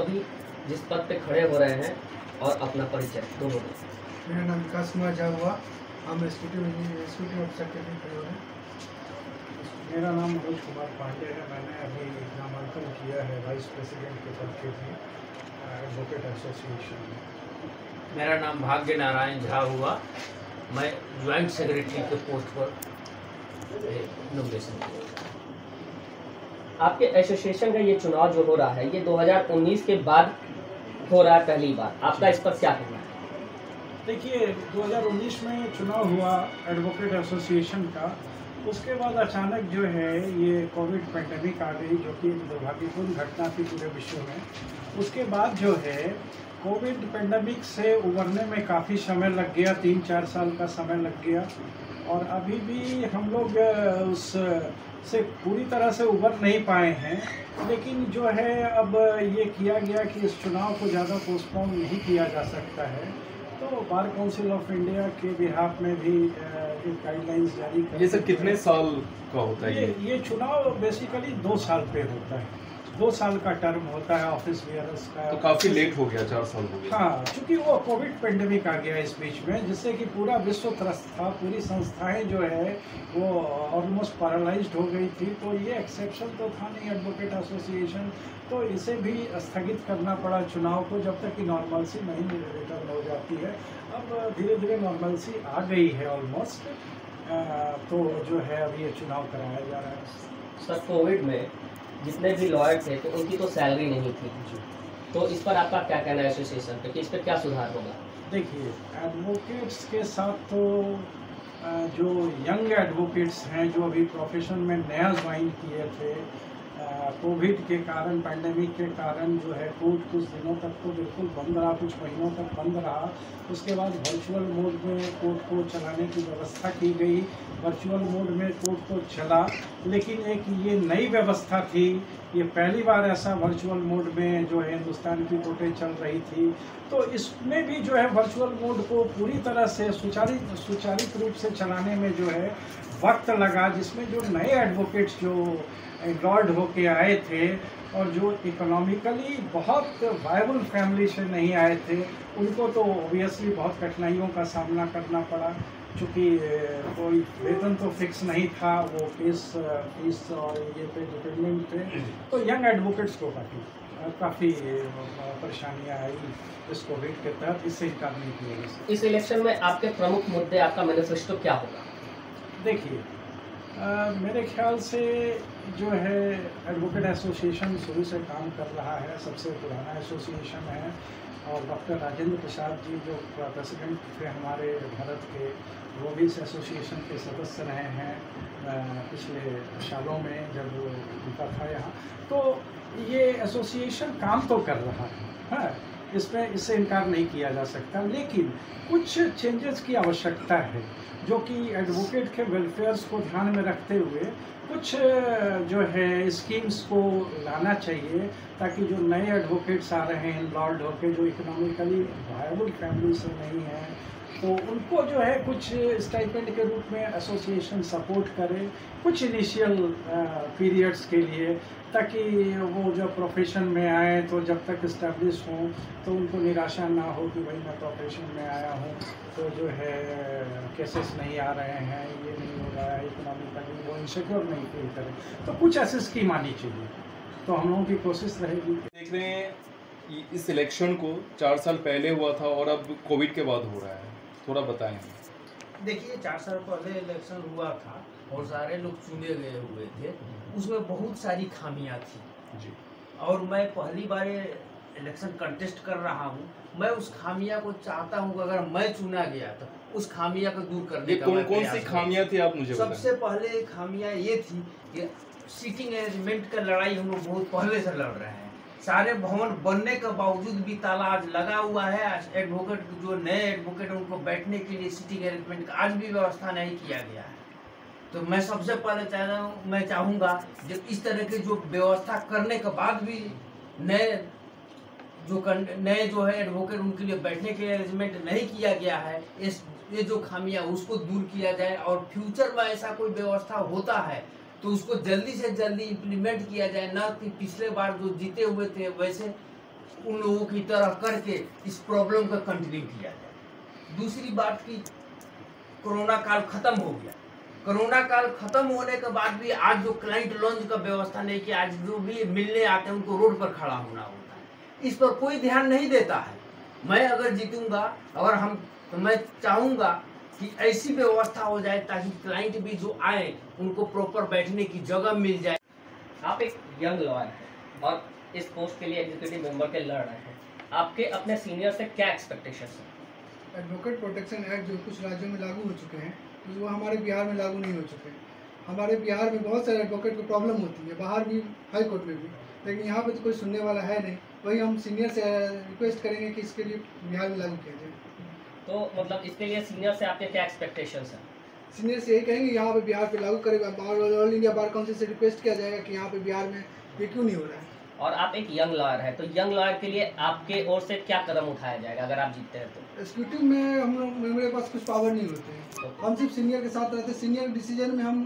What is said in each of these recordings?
अभी जिस पद पे खड़े हो रहे हैं और अपना परिचय दोनों में। मेरा नाम विकास कुमार झा हुआ, हम एग्जीक्यूटिव ऑफिसर के लिए खड़े हो रहे हैं। मेरा नाम मनोज कुमार पांडे है। मैंने अभी नामांकन किया है वाइस प्रेसिडेंट के पद के लिए एडवोकेट एसोसिएशन में। मेरा नाम भाग्य नारायण झा हुआ, मैं ज्वाइंट सेक्रेटरी के पोस्ट पर नॉमिनेशन किया। आपके एसोसिएशन का ये चुनाव जो हो रहा है ये 2019 के बाद हो रहा है पहली बार, आपका इस पर क्या कहना है? देखिए, 2019 में चुनाव हुआ एडवोकेट एसोसिएशन का, उसके बाद अचानक जो है ये कोविड पेंडेमिक आ गई, जो कि दुर्भाग्यपूर्ण घटना थी पूरे विश्व में। उसके बाद जो है कोविड पेंडेमिक से उबरने में काफ़ी समय लग गया, 3-4 साल का समय लग गया, और अभी भी हम लोग उस से पूरी तरह से उबर नहीं पाए हैं। लेकिन जो है अब ये किया गया कि इस चुनाव को ज़्यादा पोस्टपोन नहीं किया जा सकता है, तो बार काउंसिल ऑफ इंडिया के बिहाफ में भी एक गाइडलाइंस जारी कर। ये सर कितने साल का होता है? ये चुनाव बेसिकली 2 साल पे होता है, 2 साल का टर्म होता है ऑफिस बेयरर्स का। तो काफी लेट हो गया, 4 साल हो गया। हाँ, क्योंकि वो कोविड पेंडेमिक आ गया इस बीच में, जिससे कि पूरा विश्व त्रस्त था, पूरी संस्थाएं जो है वो ऑलमोस्ट पैरालाइज्ड हो गई थी। तो ये एक्सेप्शन तो था नहीं एडवोकेट एसोसिएशन, तो इसे भी स्थगित करना पड़ा चुनाव को, जब तक कि नॉर्मलसी नहीं रिटर्न हो जाती है। अब धीरे धीरे नॉर्मलसी आ गई है ऑलमोस्ट, तो जो है अब ये चुनाव कराया जा रहा है। सर, कोविड में जितने भी लॉयर थे तो उनकी तो सैलरी नहीं थी, तो इस पर आपका क्या कहना है एसोसिएशन पे कि इस पर क्या सुधार होगा? देखिए, एडवोकेट्स के साथ तो जो यंग एडवोकेट्स हैं जो अभी प्रोफेशन में नया ज्वाइन किए थे, कोविड के कारण, पैंडेमिक के कारण जो है कोर्ट कुछ दिनों तक तो बिल्कुल बंद रहा, कुछ महीनों तक बंद रहा। उसके बाद वर्चुअल मोड में कोर्ट को चलाने की व्यवस्था की गई, वर्चुअल मोड में कोर्ट को चला। लेकिन एक ये नई व्यवस्था थी, ये पहली बार ऐसा वर्चुअल मोड में जो है हिंदुस्तान की कोर्टें चल रही थी, तो इसमें भी जो है वर्चुअल मोड को पूरी तरह से सुचारित रूप से चलाने में जो है वक्त लगा, जिसमें जो नए एडवोकेट्स जो एनरोल्ड होके आए थे और जो इकोनॉमिकली बहुत वायबल फैमिली से नहीं आए थे, उनको तो ऑब्वियसली बहुत कठिनाइयों का सामना करना पड़ा, क्योंकि कोई वेतन तो फिक्स नहीं था, वो फीस और ये पे डिपेंडेंट थे। तो यंग एडवोकेट्स को काफ़ी परेशानियाँ आई इस कोविड के तहत, इससे इनकार नहीं किया जा सकता। इस इलेक्शन में आपके प्रमुख मुद्दे, आपका मैनिफेस्टो क्या होगा? देखिए, मेरे ख्याल से जो है एडवोकेट एसोसिएशन शुरू से काम कर रहा है, सबसे पुराना एसोसिएशन है, और डॉक्टर राजेंद्र प्रसाद जी जो प्रेसिडेंट थे हमारे भारत के, वो भी इस एसोसिएशन के सदस्य रहे हैं पिछले सालों में जब वो उनका था यहाँ। तो ये एसोसिएशन काम तो कर रहा है, इससे इनकार नहीं किया जा सकता, लेकिन कुछ चेंजेस की आवश्यकता है, जो कि एडवोकेट के वेलफेयर्स को ध्यान में रखते हुए कुछ जो है स्कीम्स को लाना चाहिए, ताकि जो नए एडवोकेट्स आ रहे हैं इनवॉल्व होकर, जो इकोनॉमिकली वायबल फैमिली से नहीं है, तो उनको जो है कुछ स्टाइपेंड के रूप में एसोसिएशन सपोर्ट करे कुछ इनिशियल पीरियड्स के लिए, ताकि वो जब प्रोफेशन में आए तो जब तक इस्टेब्लिश हों तो उनको निराशा ना हो कि भाई मैं प्रोफेशन में आया हूँ तो जो है केसेस नहीं आ रहे हैं, ये नहीं हो रहा है, इकोनॉमिकली वो इनसिक्योर नहीं फील करें। तो कुछ ऐसी स्कीम आनी चाहिए, तो हम लोगों की कोशिश रहेगी। देख रहे हैं इस इलेक्शन को 4 साल पहले हुआ था और अब कोविड के बाद हो रहा है, थोड़ा बताएं। देखिए, 4 साल पहले इलेक्शन हुआ था और सारे लोग चुने गए हुए थे, उसमें बहुत सारी खामियां थी जी, और मैं पहली बार इलेक्शन कंटेस्ट कर रहा हूं। मैं उस खामियां को चाहता हूं कि अगर मैं चुना गया तो उस खामियां को दूर करने का कौन सी खामियां थी आप मुझे बताएं। सबसे पहले खामियां ये थी कि सीटिंग अरेंजमेंट का लड़ाई हम लोग बहुत पहले से लड़ रहे हैं। सारे भवन बनने के बावजूद भी ताला आज लगा हुआ है। एडवोकेट जो नए एडवोकेट उनको बैठने के लिए सीटिंग अरेंजमेंट का आज भी व्यवस्था नहीं किया गया है। तो मैं सबसे पहले मैं चाहूँगा जब इस तरह की जो व्यवस्था करने के बाद भी नए जो है एडवोकेट उनके लिए बैठने के लिए अरेंजमेंट नहीं किया गया है, ये जो खामियां उसको दूर किया जाए और फ्यूचर में ऐसा कोई व्यवस्था होता है तो उसको जल्दी से जल्दी इम्प्लीमेंट किया जाए, ना कि पिछले बार जो जीते हुए थे वैसे उन लोगों की तरह करके इस प्रॉब्लम का कंटिन्यू किया जाए। दूसरी बात की कोरोना काल खत्म हो गया, कोरोना काल खत्म होने के बाद भी आज जो क्लाइंट लॉन्च का व्यवस्था नहीं किया, आज जो भी मिलने आते हैं उनको रोड पर खड़ा होना होता है, इस पर कोई ध्यान नहीं देता है। मैं अगर जीतूंगा तो मैं चाहूंगा कि ऐसी व्यवस्था हो जाए ताकि क्लाइंट भी जो आए उनको प्रॉपर बैठने की जगह मिल जाए। आप एक यंग लॉयर हैं और इस पोस्ट के लिए एग्जीक्यूटिव मेंबर के लड़ रहे हैं, आपके अपने सीनियर से क्या एक्सपेक्टेशंस हैं? एडवोकेट प्रोटेक्शन एक्ट जो कुछ राज्यों में लागू हो चुके हैं, तो वो हमारे बिहार में लागू नहीं हो चुके। हमारे बिहार में बहुत सारे एडवोकेट को प्रॉब्लम होती है, बाहर भी, हाई कोर्ट में भी, लेकिन यहाँ पे तो कोई सुनने वाला है नहीं। वही हम सीनियर से रिक्वेस्ट करेंगे कि इसके लिए बिहार में लागू किया जाए। तो मतलब इसके लिए सीनियर से आपके क्या एक्सपेक्टेशंस हैं? सीनियर से यही कहेंगे यहाँ पे बिहार पे लागू करेगा। ऑल इंडिया बार काउंसिल से रिक्वेस्ट किया जाएगा कि यहाँ पे बिहार में ये क्यों नहीं हो रहा है। और आप एक यंग लॉयर है, तो यंग लॉयर के लिए आपके ओर से क्या कदम उठाया जाएगा अगर आप जीतते हैं तो? एग्जीक्यूटिव में हम लोग, मेरे पास कुछ पावर नहीं होते हैं, हम सिर्फ सीनियर के साथ रहते हैं। सीनियर डिसीजन में हम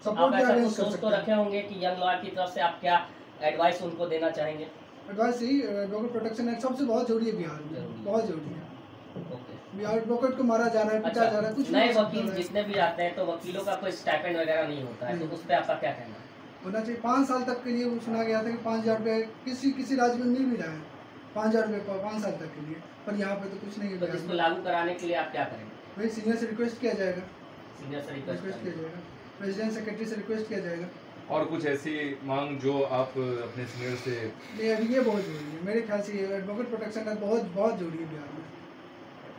सपोर्ट आप ऐसा अरेंज कुछ कर सोच सकते तो हैं। रखे होंगे कि यंग लॉयर की तरफ से आप क्या एडवाइस उनको देना चाहेंगे? एडवाइस यही, एडवोकेट प्रोटेक्शन एक्ट सबसे बहुत जरूरी है बिहार जरूरी में, है। बहुत जरूरी है। ओके। बिहार एडवोकेट को मारा जा रहा है, पिटा जा रहा है, कुछ नए नहीं हो वकील सकता है। जितने भी आते हैं तो वकीलों का कोई स्टाइपेंड वगैरह नहीं होता है, तो नहीं। उस पर आपका क्या कहना है? होना चाहिए। 5 साल तक के लिए वो सुना गया था कि 5,000 रुपये किसी राज्य में मिल भी रहा है, 5,000 रुपये 5 साल तक के लिए, पर यहाँ पे तो कुछ नहीं तो है। जिसको लागू कराने के लिए आप क्या करेंगे? वही सीनियर से रिक्वेस्ट किया जाएगा, सीनियर से रिक्वेस्ट रिक्वेस्ट किया जाएगा, प्रेसिडेंट सेक्रेटरी से रिक्वेस्ट किया जाएगा। और कुछ ऐसी मांग जो आप अपने सीनियर से? ये बहुत जरूरी है मेरे ख्याल से। ये एडवोकेट प्रोटेक्शन का बहुत जरूरी है बिहार में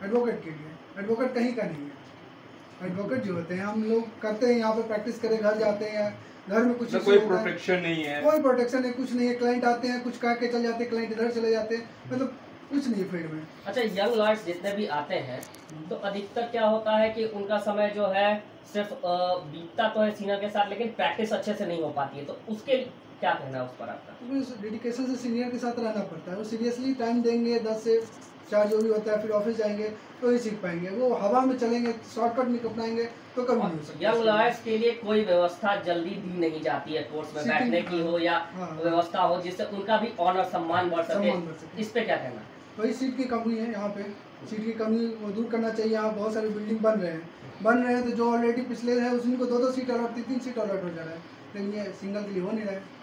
एडवोकेट के लिए। एडवोकेट कहीं का नहीं है। एडवोकेट जो होते हैं, हम लोग करते हैं यहाँ पे प्रैक्टिस करे, घर जाते हैं, घर में कुछ कोई प्रोटेक्शन नहीं है, कोई प्रोटेक्शन है, कुछ नहीं है। क्लाइंट आते हैं, कुछ कह के चल जाते हैं, क्लाइंट इधर चले जाते हैं, मतलब कुछ नहीं फील्ड में। अच्छा, यंग लॉयर्स जितने भी आते हैं तो अधिकतर क्या होता है कि उनका समय जो है सिर्फ बीतता तो है सीनियर के साथ, लेकिन प्रैक्टिस अच्छे से नहीं हो पाती है, तो उसके क्या कहना है उस पर आपका? उसमें डेडिकेशन से सीनियर के साथ रहना पड़ता है। वो सीरियसली टाइम देंगे, 10 से 4 जो भी होता है, फिर ऑफिस जाएंगे तो ही सीख पाएंगे। वो हवा में चलेंगे, शॉर्टकट नहीं अपनाएंगे तो कभी नहीं हो सकता। यंग लॉयर्स के लिए कोई व्यवस्था जल्दी दी नहीं जाती है कोर्ट में बैठने की हो या व्यवस्था हो जिससे उनका भी ऑनर सम्मान बढ़ सके, इस पे क्या कहना है? वही सीट की कमी है यहाँ पे, सीट की कमी वो दूर करना चाहिए। यहाँ बहुत सारे बिल्डिंग बन रहे हैं तो जो ऑलरेडी पिछले है उनको 2-2 सीट अलॉट, 3-3 सीट अलॉट हो जा रहा है, लेकिन ये सिंगल के लिए हो नहीं रहा है।